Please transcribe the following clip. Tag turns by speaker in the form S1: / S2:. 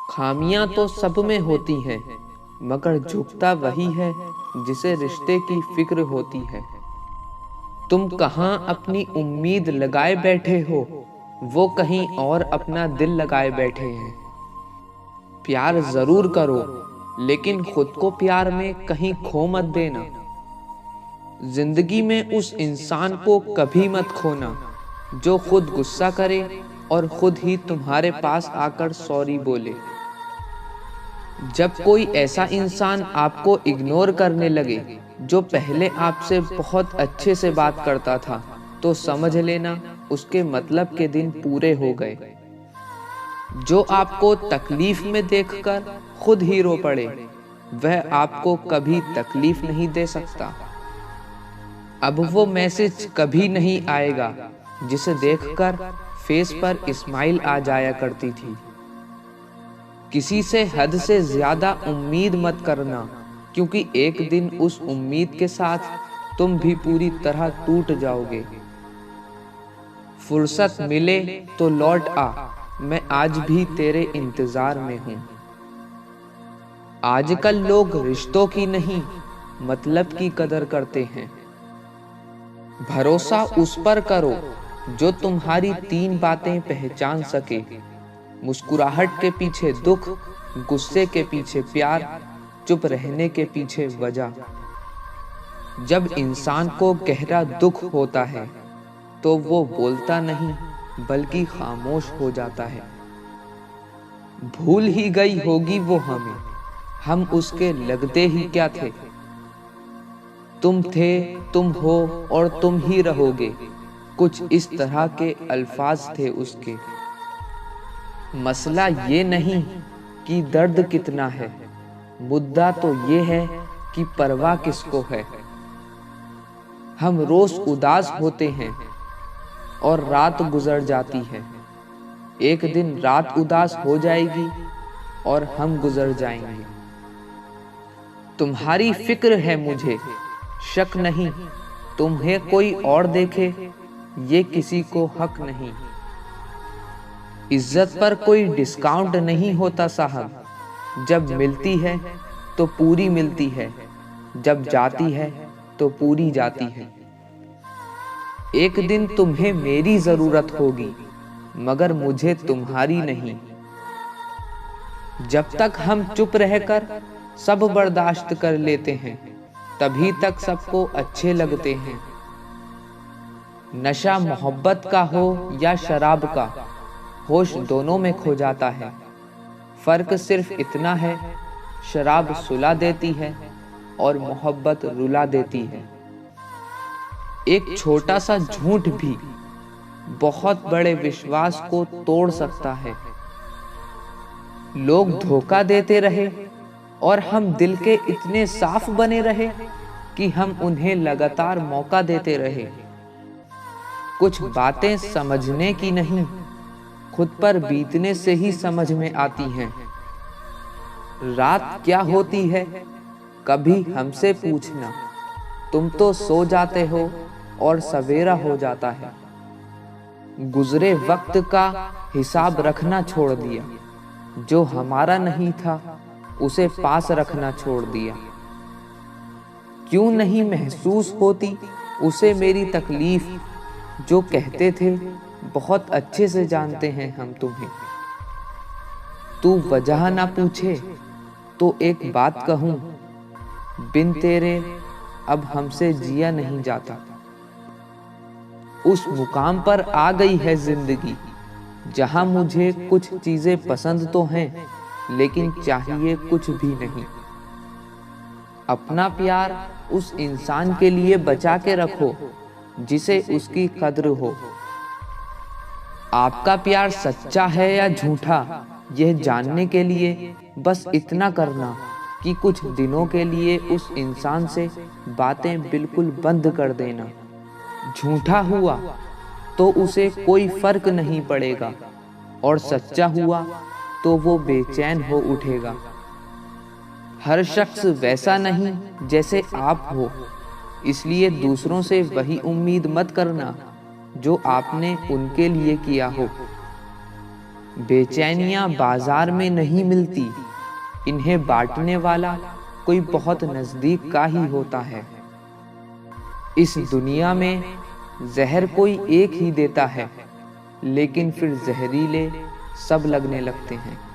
S1: खामियां तो सब में होती हैं, मगर झुकता वही है जिसे रिश्ते की फिक्र होती है। तुम कहाँ अपनी उम्मीद लगाए बैठे हो, वो कहीं और अपना दिल लगाए बैठे हैं। प्यार जरूर करो, लेकिन खुद को प्यार में कहीं खो मत देना। जिंदगी में उस इंसान को कभी मत खोना जो खुद गुस्सा करे और खुद ही तुम्हारे पास आकर सॉरी बोले। जब कोई ऐसा इंसान आपको इग्नोर करने लगे जो पहले आपसे बहुत अच्छे से बात करता था, तो समझ लेना उसके मतलब के दिन पूरे हो गए। जो आपको तकलीफ में देखकर खुद ही रो पड़े, वह आपको कभी तकलीफ नहीं दे सकता। अब वो मैसेज कभी नहीं आएगा जिसे देखकर फेस पर स्माइल आ जाया करती थी। किसी से हद से ज्यादा उम्मीद मत करना, क्योंकि एक दिन उस उम्मीद के साथ तुम भी पूरी तरह टूट जाओगे। फुर्सत मिले तो लौट आ, मैं आज भी तेरे इंतजार में हूं। आजकल लोग रिश्तों की नहीं, मतलब की कदर करते हैं। भरोसा उस पर करो जो तुम्हारी 3 बातें पहचान सके। मुस्कुराहट के पीछे दुख, गुस्से के पीछे प्यार, चुप रहने के पीछे वजह। जब इंसान को गहरा दुख होता है तो वो बोलता नहीं बल्कि खामोश हो जाता है। भूल ही गई होगी वो हमें, हम उसके लगते ही क्या थे। तुम थे, तुम हो और तुम ही रहोगे, कुछ इस तरह के अल्फाज थे उसके। मसला ये नहीं कि दर्द कितना है, मुद्दा तो ये है कि परवाह किसको है। हम रोज उदास होते हैं और रात गुजर जाती है। एक दिन रात उदास हो जाएगी और हम गुजर जाएंगे। तुम्हारी फिक्र है मुझे, शक नहीं। तुम्हें कोई और देखे ये किसी को हक नहीं। इज्जत पर कोई डिस्काउंट नहीं होता साहब, जब मिलती है तो पूरी मिलती है, जब जाती है तो पूरी जाती है। एक दिन तुम्हें मेरी जरूरत होगी, मगर मुझे तुम्हारी नहीं। जब तक हम चुप रहकर सब बर्दाश्त कर लेते हैं, तभी तक सबको अच्छे लगते हैं। नशा मोहब्बत का हो या शराब का, होश दोनों में खो जाता है। फर्क सिर्फ इतना है, शराब सुला देती है और मोहब्बत रुला देती है। एक छोटा सा झूठ भी बहुत बड़े विश्वास को तोड़ सकता है। लोग धोखा देते रहे और हम दिल के इतने साफ बने रहे कि हम उन्हें लगातार मौका देते रहे। कुछ बातें समझने की नहीं, खुद पर बीतने से ही समझ में आती हैं। रात क्या होती है कभी हमसे पूछना, तुम तो सो जाते हो और सवेरा हो जाता है। गुजरे वक्त का हिसाब रखना छोड़ दिया, जो हमारा नहीं था उसे पास रखना छोड़ दिया। क्यों नहीं महसूस होती उसे मेरी तकलीफ, जो कहते थे बहुत अच्छे से जानते हैं हम तुम्हें। तू वजह ना पूछे तो एक बात कहूं, बिन तेरे अब हमसे जिया नहीं जाता। उस मुकाम पर आ गई है जिंदगी जहां मुझे कुछ चीजें पसंद तो हैं, लेकिन चाहिए कुछ भी नहीं। अपना प्यार उस इंसान के लिए बचा के रखो जिसे उसकी कद्र हो। आपका प्यार सच्चा है या झूठा, यह जानने के लिए बस इतना करना कि कुछ दिनों के लिए उस इंसान से बातें बिल्कुल बंद कर देना। झूठा हुआ तो उसे कोई फर्क नहीं पड़ेगा, और सच्चा हुआ तो वो बेचैन हो उठेगा। हर शख्स वैसा नहीं जैसे आप हो, इसलिए दूसरों से वही उम्मीद मत करना जो आपने उनके लिए किया हो। बेचैनियां बाजार में नहीं मिलती, इन्हें बांटने वाला कोई बहुत नजदीक का ही होता है। इस दुनिया में जहर कोई एक ही देता है, लेकिन फिर जहरीले सब लगने लगते हैं।